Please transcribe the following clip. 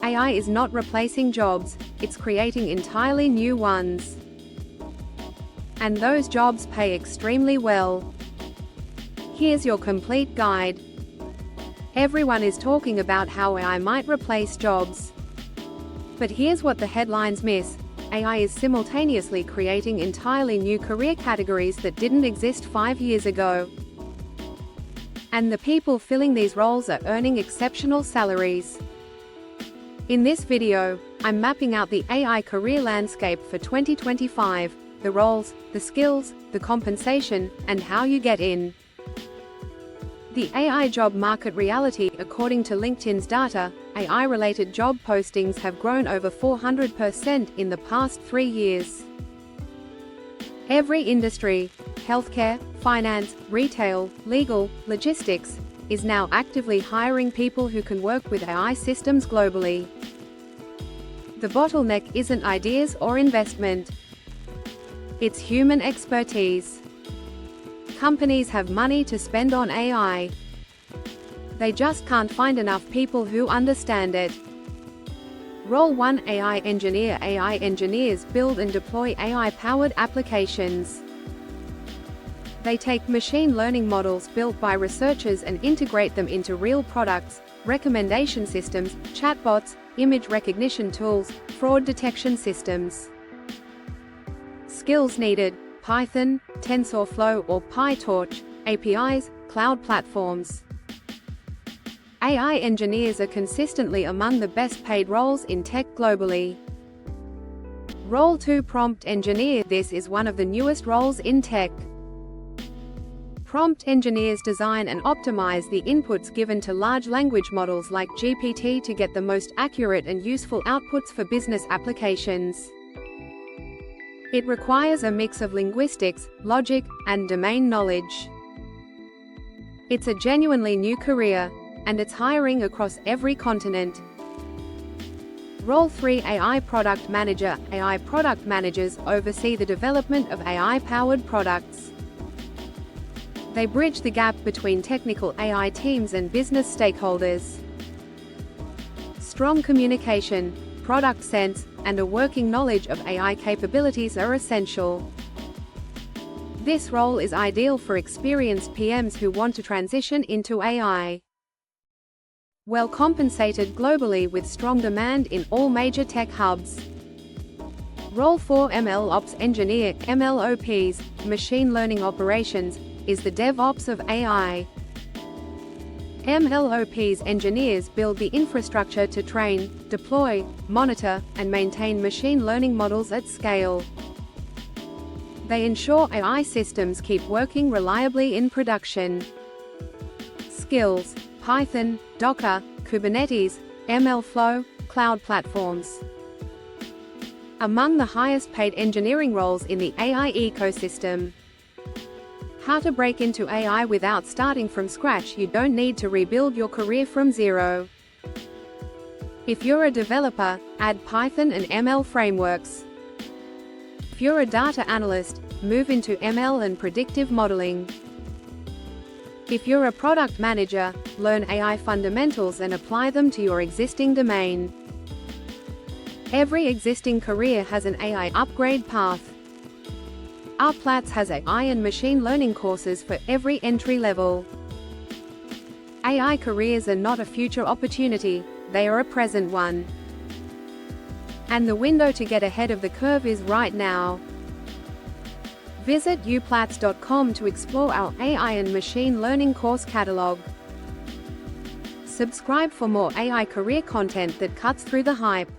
AI is not replacing jobs, it's creating entirely new ones. And those jobs pay extremely well. Here's your complete guide. Everyone is talking about how AI might replace jobs. But here's what the headlines miss. AI is simultaneously creating entirely new career categories that didn't exist 5 years ago. And the people filling these roles are earning exceptional salaries. In this video, I'm mapping out the AI career landscape for 2025, the roles, the skills, the compensation, and how you get in. The AI job market reality. According to LinkedIn's data, AI-related job postings have grown over 400% in the past 3 years. Every industry, healthcare, finance, retail, legal, logistics, is now actively hiring people who can work with AI systems globally. The bottleneck isn't ideas or investment. It's human expertise. Companies have money to spend on AI. They just can't find enough people who understand it. Role 1: AI engineer. AI engineers build and deploy AI-powered applications. They take machine learning models built by researchers and integrate them into real products, recommendation systems, chatbots, image recognition tools, fraud detection systems. Skills needed: Python, TensorFlow or PyTorch, APIs, cloud platforms. AI engineers are consistently among the best-paid roles in tech globally. Role 2: Prompt engineer. This is one of the newest roles in tech. Prompt engineers design and optimize the inputs given to large language models like GPT to get the most accurate and useful outputs for business applications. It requires a mix of linguistics, logic, and domain knowledge. It's a genuinely new career, and it's hiring across every continent. Role 3: AI product manager. AI product managers oversee the development of AI-powered products. They bridge the gap between technical AI teams and business stakeholders. Strong communication, product sense, and a working knowledge of AI capabilities are essential. This role is ideal for experienced PMs who want to transition into AI. Well compensated globally with strong demand in all major tech hubs. Role 4: MLOps engineer. MLOps, machine learning operations, is the DevOps of AI. MLOps engineers build the infrastructure to train, deploy, monitor, and maintain machine learning models at scale. They ensure AI systems keep working reliably in production. Skills: Python, Docker, Kubernetes, MLflow, cloud platforms. Among the highest-paid engineering roles in the AI ecosystem. How to break into AI without starting from scratch. You don't need to rebuild your career from zero. If you're a developer, add Python and ML frameworks. If you're a data analyst, move into ML and predictive modeling. If you're a product manager, learn AI fundamentals and apply them to your existing domain. Every existing career has an AI upgrade path. Uplatz has AI and machine learning courses for every entry level. AI careers are not a future opportunity, they are a present one. And the window to get ahead of the curve is right now. Visit uplatz.com to explore our AI and machine learning course catalog. Subscribe for more AI career content that cuts through the hype.